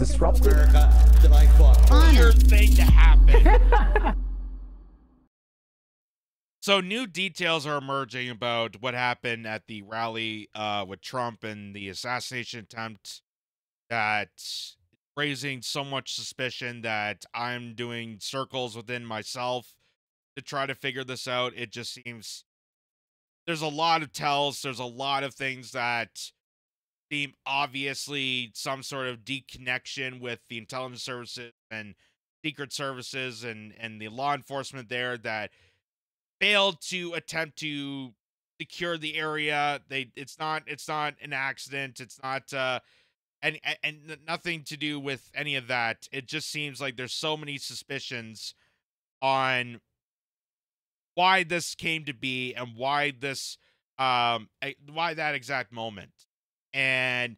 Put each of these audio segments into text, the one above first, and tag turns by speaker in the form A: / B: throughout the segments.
A: disruptive.
B: America that I fought.
C: Weird thing to happen. So new details are emerging about what happened at the rally with Trump and the assassination attempt, that's raising so much suspicion that I'm doing circles within myself to try to figure this out. It just seems there's a lot of tells. There's a lot of things that seem obviously some sort of deconnection with the intelligence services and secret services and the law enforcement there that failed to attempt to secure the area. It's not an accident. It's not and nothing to do with any of that. It just seems like there's so many suspicions on why this came to be and why this why that exact moment. And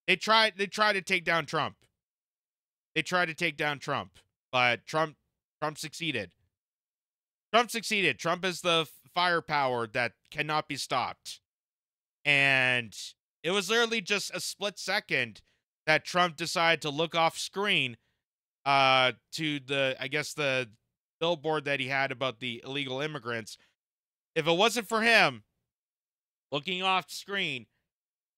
C: they tried to take down Trump. They tried to take down Trump, but Trump succeeded. Trump succeeded. Trump is the firepower that cannot be stopped. And it was literally just a split second that Trump decided to look off screen to the, I guess, the billboard that he had about the illegal immigrants. If it wasn't for him looking off screen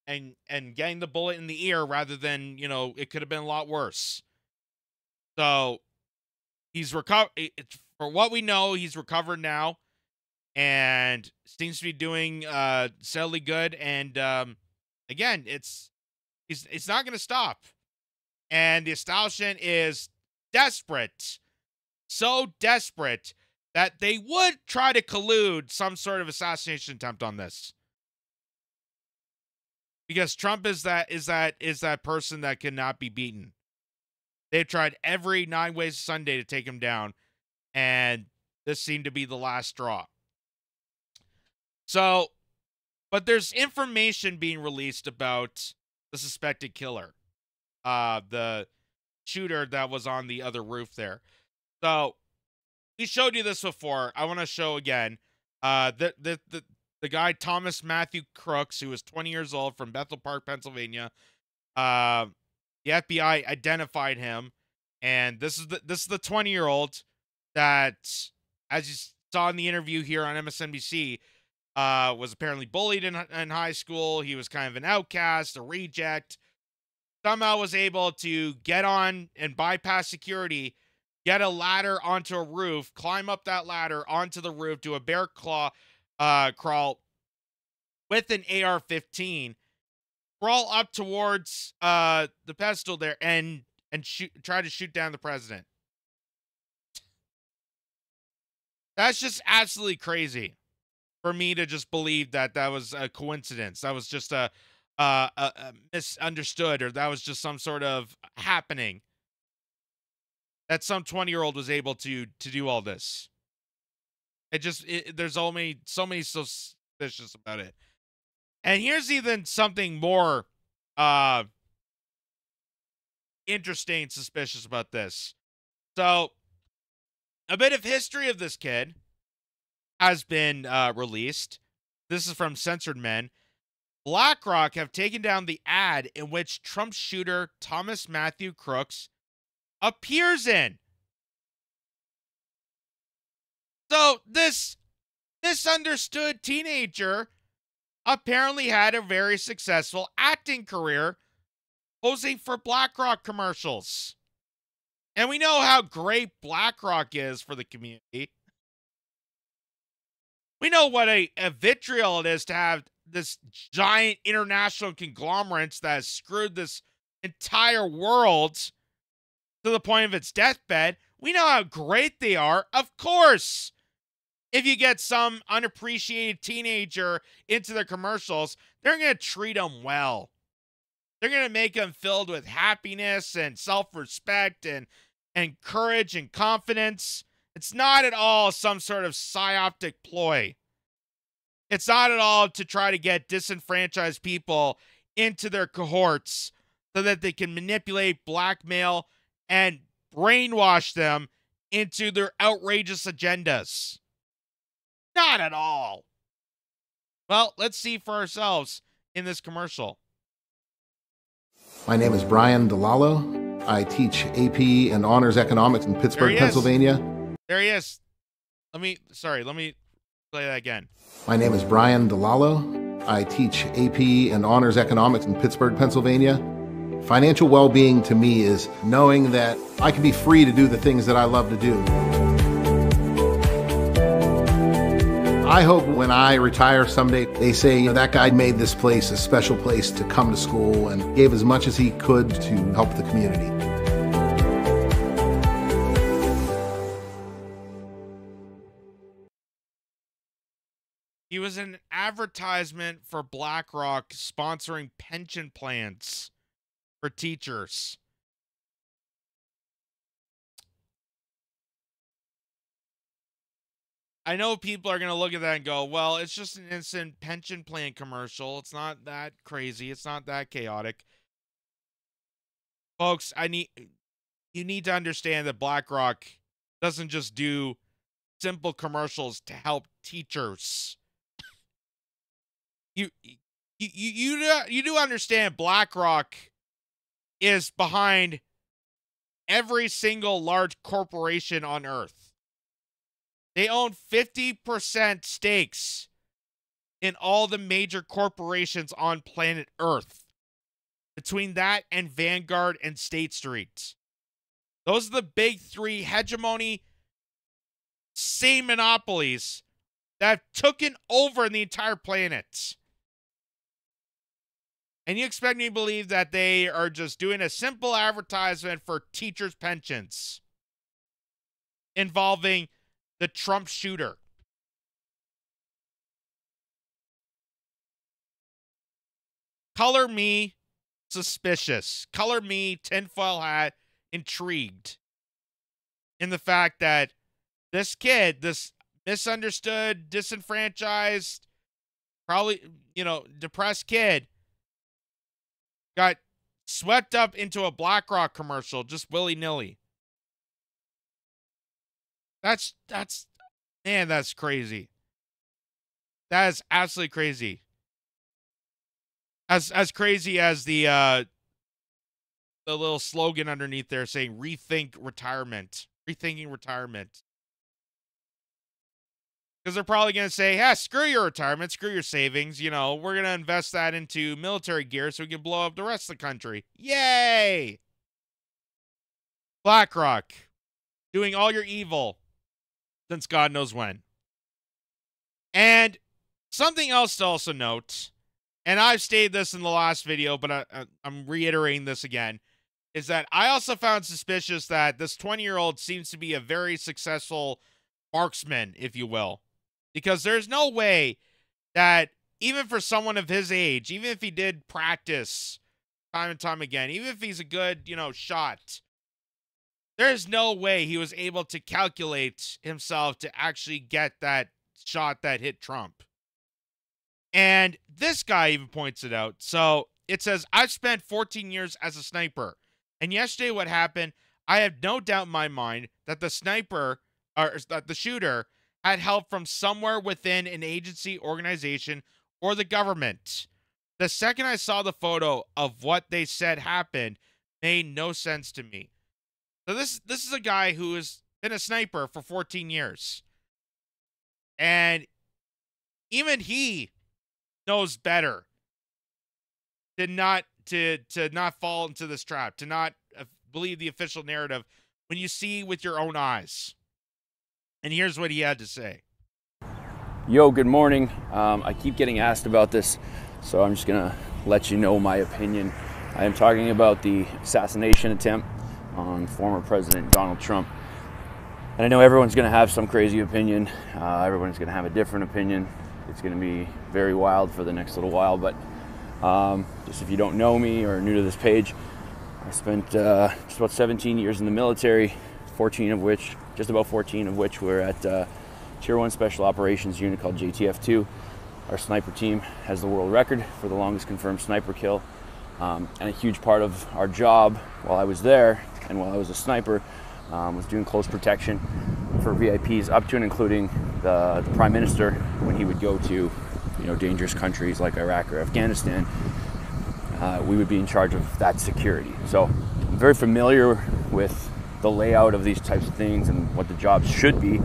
C: and getting the bullet in the ear rather than, you know, it could have been a lot worse. So he's recovered. For what we know, he's recovered now and seems to be doing steadily good. And again, it's not going to stop. And the establishment is desperate, so desperate that they would try to collude some sort of assassination attempt on this. Because Trump is that person that cannot be beaten. They've tried every 9 ways to Sunday to take him down. And this seemed to be the last straw. So, but there's information being released about the suspected killer. The shooter that was on the other roof there. So, we showed you this before. I want to show again. The guy, Thomas Matthew Crooks, who was 20 years old from Bethel Park, Pennsylvania. The FBI identified him. And this is the 20-year-old that, as you saw in the interview here on MSNBC, was apparently bullied in high school. He was kind of an outcast, a reject. Somehow was able to get on and bypass security, get a ladder onto a roof, climb up that ladder onto the roof, do a bear claw crawl with an AR-15, crawl up towards the pedestal there, and try to shoot down the president. That's just absolutely crazy for me to just believe that that was a coincidence. That was just a misunderstood, or that was just some sort of happening. That some 20-year-old was able to do all this. There's so many suspicious about it. And here's even something more interesting and suspicious about this. So, a bit of history of this kid has been released. This is from Censored Men. BlackRock have taken down the ad in which Trump shooter Thomas Matthew Crooks appears in. So this misunderstood teenager apparently had a very successful acting career posing for BlackRock commercials. And we know how great BlackRock is for the community. We know what a vitriol it is to have this giant international conglomerates that has screwed this entire world to the point of its deathbed. We know how great they are. Of course, if you get some unappreciated teenager into their commercials, they're going to treat them well. They're going to make them filled with happiness and self-respect and courage and confidence. It's not at all some sort of psyoptic ploy. It's not at all to try to get disenfranchised people into their cohorts so that they can manipulate, blackmail, and brainwash them into their outrageous agendas. Not at all. Well, let's see for ourselves in this commercial.
D: My name is Brian DeLallo.
A: I teach AP and Honors Economics in Pittsburgh, Pennsylvania.
C: There he is. Let me play that again.
A: My name is Brian DeLallo. I teach AP and Honors Economics in Pittsburgh, Pennsylvania. Financial well-being to me is knowing that I can be free to do the things that I love to do. I hope when I retire someday, they say, you know, that guy made this place a special place to come to school and gave as much as he could to help the community.
C: He was an advertisement for BlackRock sponsoring pension plans for teachers. I know people are going to look at that and go, well, it's just an instant pension plan commercial. It's not that crazy. It's not that chaotic. Folks, you need to understand that BlackRock doesn't just do simple commercials to help teachers. You do understand BlackRock is behind every single large corporation on Earth. They own 50% stakes in all the major corporations on planet Earth. Between that and Vanguard and State Street. Those are the big three hegemony, same monopolies that have taken over the entire planet. And you expect me to believe that they are just doing a simple advertisement for teachers' pensions involving the Trump shooter. Color me suspicious. Color me tinfoil hat intrigued in the fact that this kid, this misunderstood, disenfranchised, probably, you know, depressed kid got swept up into a BlackRock commercial just willy-nilly. Man, that's crazy. That is absolutely crazy. As crazy as the little slogan underneath there saying rethink retirement. Rethinking retirement. Because they're probably going to say, yeah, screw your retirement, screw your savings. You know, we're going to invest that into military gear so we can blow up the rest of the country. Yay! BlackRock. Doing all your evil since God knows when. And something else to also note, and I've stated this in the last video, but I'm reiterating this again, is that I also found suspicious that this 20-year-old seems to be a very successful marksman, if you will. Because there's no way that, even for someone of his age, even if he did practice time and time again, even if he's a good, you know, shot, there's no way he was able to calculate himself to actually get that shot that hit Trump. And this guy even points it out. So it says, I've spent 14 years as a sniper. And yesterday what happened, I have no doubt in my mind that the sniper, or that the shooter, had help from somewhere within an agency, organization, or the government. The second I saw the photo of what they said happened, made no sense to me. So this is a guy who has been a sniper for 14 years. And even he knows better to not fall into this trap, to not believe the official narrative when you see with your own eyes. And here's what he had to say.
D: Yo, good morning. I keep getting asked about this, so I'm just gonna let you know my opinion. I am talking about the assassination attempt on former President Donald Trump. And I know everyone's gonna have some crazy opinion. Everyone's gonna have a different opinion. It's gonna be very wild for the next little while, but just if you don't know me or are new to this page, I spent just about 17 years in the military, just about 14 of which were at Tier 1 Special Operations unit called JTF-2. Our sniper team has the world record for the longest confirmed sniper kill. And a huge part of our job while I was there and while I was a sniper was doing close protection for VIPs up to and including the Prime Minister when he would go to, dangerous countries like Iraq or Afghanistan. We would be in charge of that security. So very familiar with the layout of these types of things and what the jobs should be.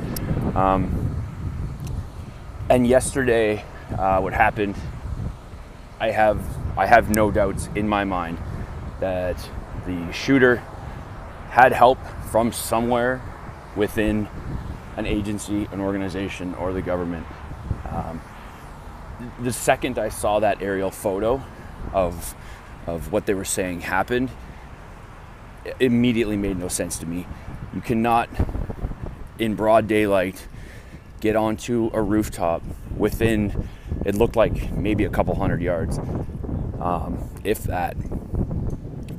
D: And yesterday, what happened, I have no doubts in my mind that the shooter had help from somewhere within an agency, an organization, or the government. The second I saw that aerial photo of what they were saying happened, it immediately made no sense to me. You cannot, in broad daylight, get onto a rooftop within, it looked like maybe a couple hundred yards, if that.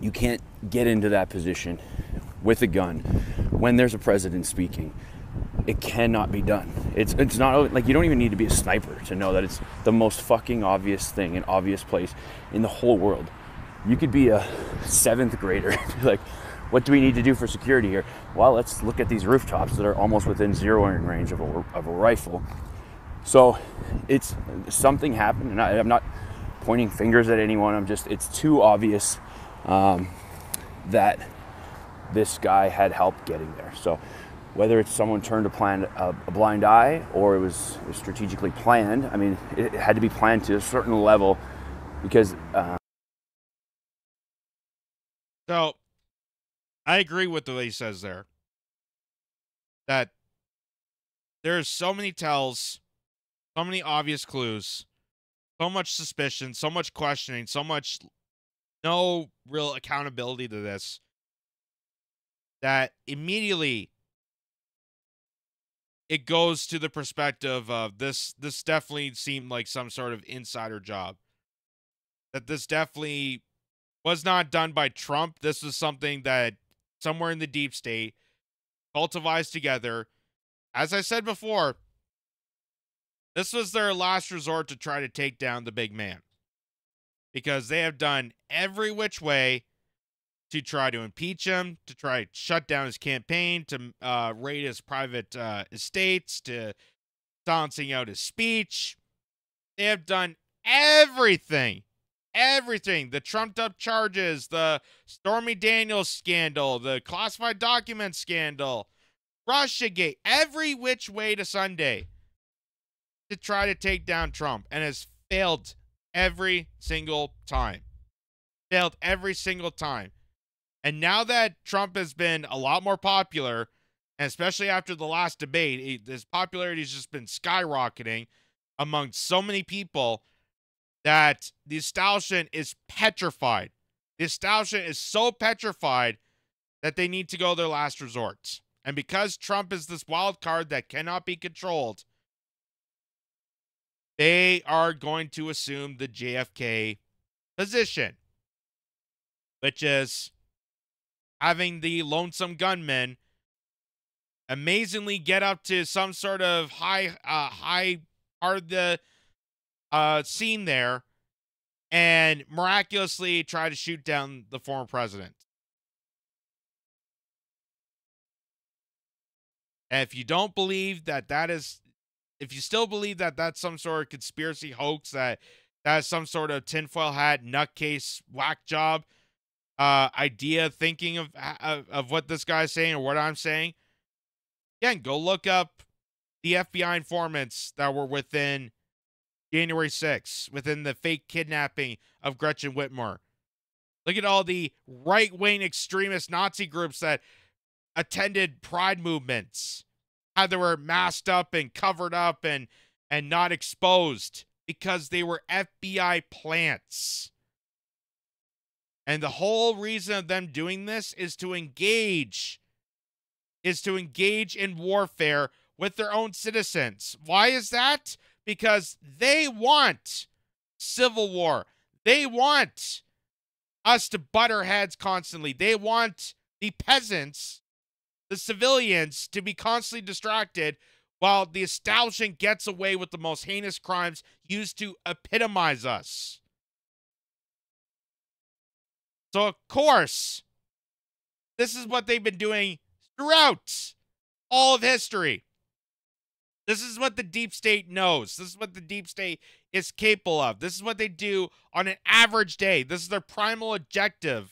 D: You can't get into that position with a gun when there's a president speaking. It cannot be done. It's not like, you don't even need to be a sniper to know that it's the most fucking obvious thing, an obvious place in the whole world. You could be a 7th grader and be like, what do we need to do for security here? Well, let's look at these rooftops that are almost within zeroing range of a rifle. So it's something happened, and I'm not pointing fingers at anyone. It's too obvious that this guy had help getting there. So whether it's someone turned a blind eye or it was strategically planned, I mean, it had to be planned to a certain level because...
C: So, I agree with the way he says there. That there's so many tells, so many obvious clues, so much suspicion, so much questioning, so much no real accountability to this, that immediately it goes to the perspective of this definitely seemed like some sort of insider job. That this definitely was not done by Trump. This was something that somewhere in the deep state cultivates together. As I said before, this was their last resort to try to take down the big man, because they have done every which way to try to impeach him, to try to shut down his campaign, to raid his private estates, to silencing out his speech. They have done everything. Everything. The trumped up charges, the Stormy Daniels scandal, the classified documents scandal, Russiagate, every which way to Sunday to try to take down Trump, and has failed every single time. Failed every single time. And now that Trump has been a lot more popular, and especially after the last debate, his popularity has just been skyrocketing among so many people, that the establishment is petrified. The establishment is so petrified that they need to go their last resort. And because Trump is this wild card that cannot be controlled, they are going to assume the JFK position, which is having the lonesome gunman amazingly get up to some sort of high part of the scene there and miraculously try to shoot down the former president. And if you don't believe that if you still believe that that's some sort of conspiracy hoax, that is some sort of tinfoil hat, nutcase, whack job idea, thinking of what this guy's saying or what I'm saying, again, go look up the FBI informants that were within January 6th, within the fake kidnapping of Gretchen Whitmer. Look at all the right-wing extremist Nazi groups that attended pride movements, how they were masked up and covered up and not exposed because they were FBI plants. And the whole reason of them doing this is to engage in warfare with their own citizens. Why is that? Because they want civil war. They want us to butt our heads constantly. They want the peasants, the civilians, to be constantly distracted while the establishment gets away with the most heinous crimes used to epitomize us. So, of course, this is what they've been doing throughout all of history. This is what the deep state knows. This is what the deep state is capable of. This is what they do on an average day. This is their primal objective.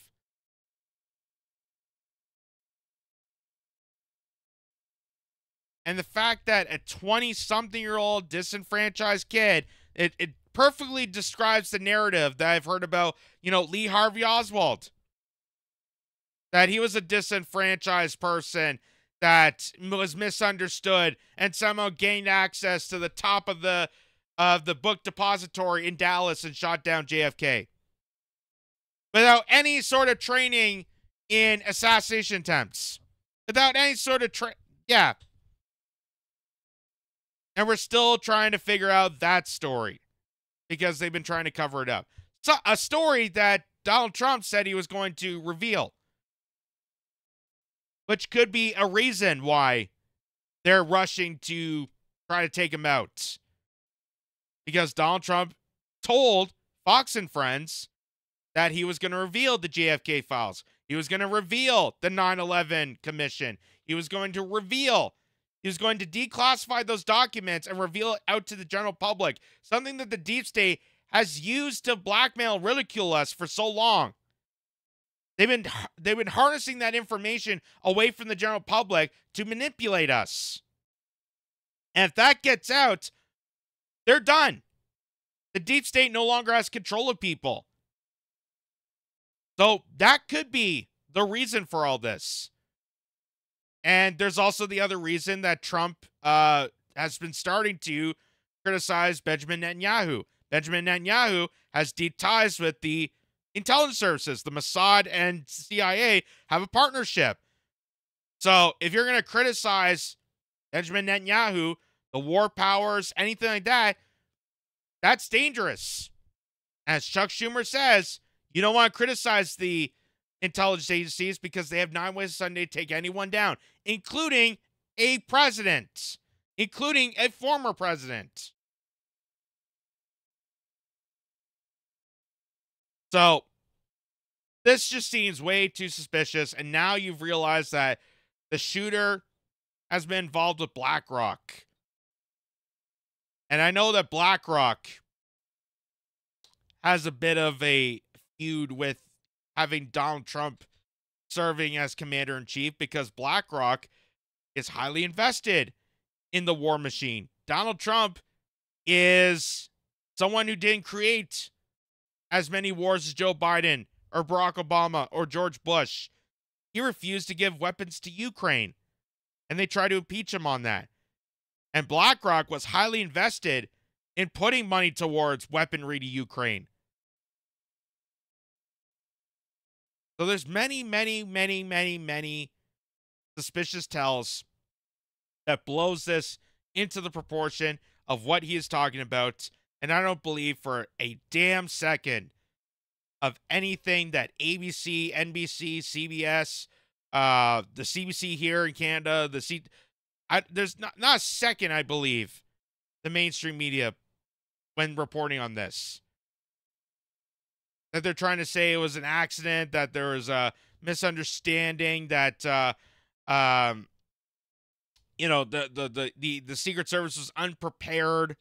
C: And the fact that a 20-something-year-old disenfranchised kid, it perfectly describes the narrative that I've heard about, Lee Harvey Oswald. That he was a disenfranchised person that was misunderstood and somehow gained access to the top of the book depository in Dallas and shot down JFK. Without any sort of training in assassination attempts. Without any sort of yeah. And we're still trying to figure out that story because they've been trying to cover it up. So, a story that Donald Trump said he was going to reveal, which could be a reason why they're rushing to try to take him out. Because Donald Trump told Fox and Friends that he was going to reveal the JFK files. He was going to reveal the 9/11 commission. He was going to declassify those documents and reveal it out to the general public. Something that the deep state has used to blackmail, ridicule us for so long. They've been harnessing that information away from the general public to manipulate us. And if that gets out, they're done. The deep state no longer has control of people. So that could be the reason for all this. And there's also the other reason that Trump has been starting to criticize Benjamin Netanyahu. Benjamin Netanyahu has deep ties with the intelligence services. The Mossad and CIA have a partnership. So if you're going to criticize Benjamin Netanyahu, the war powers, anything like that, that's dangerous. As Chuck Schumer says, you don't want to criticize the intelligence agencies because they have 9 ways to Sunday to take anyone down, including a president, including a former president. So this just seems way too suspicious. And now you've realized that the shooter has been involved with BlackRock. And I know that BlackRock has a bit of a feud with having Donald Trump serving as commander-in-chief because BlackRock is highly invested in the war machine. Donald Trump is someone who didn't create as many wars as Joe Biden or Barack Obama or George Bush. He refused to give weapons to Ukraine, and they tried to impeach him on that. And BlackRock was highly invested in putting money towards weaponry to Ukraine. So there's many suspicious tells that blows this into the proportion of what he is talking about. And I don't believe for a damn second of anything that ABC, NBC, CBS, the CBC here in Canada, there's not a second, I believe, the mainstream media when reporting on this. That they're trying to say it was an accident, that there was a misunderstanding, that the Secret Service was unprepared.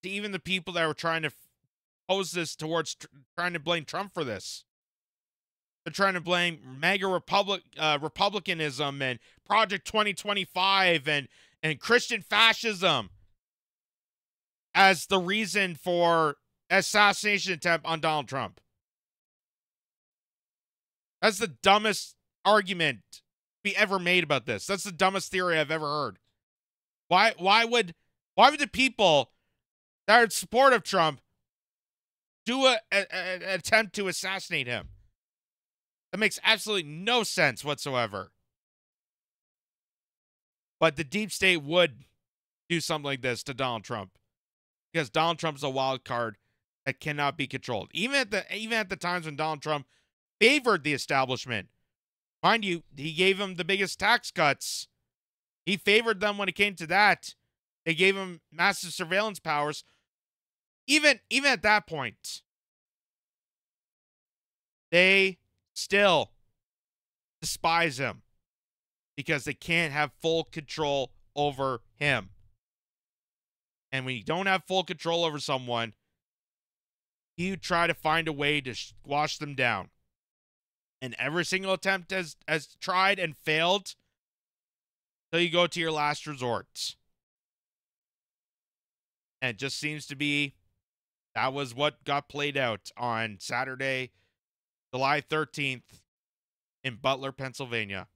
C: Even the people that were trying to pose this towards trying to blame Trump for this. They're trying to blame MAGA Republicanism and Project 2025 and Christian fascism as the reason for assassination attempt on Donald Trump. That's the dumbest argument we ever made about this. That's the dumbest theory I've ever heard. Why would the people that are in support of Trump do an attempt to assassinate him? That makes absolutely no sense whatsoever. But the deep state would do something like this to Donald Trump because Donald Trump's a wild card that cannot be controlled. Even at the times when Donald Trump favored the establishment, mind you, he gave them the biggest tax cuts. He favored them when it came to that. They gave him massive surveillance powers. Even at that point, they still despise him because they can't have full control over him. And when you don't have full control over someone, you try to find a way to squash them down. And every single attempt has tried and failed. till you go to your last resort. And it just seems to be that was what got played out on Saturday, July 13th in Butler, Pennsylvania.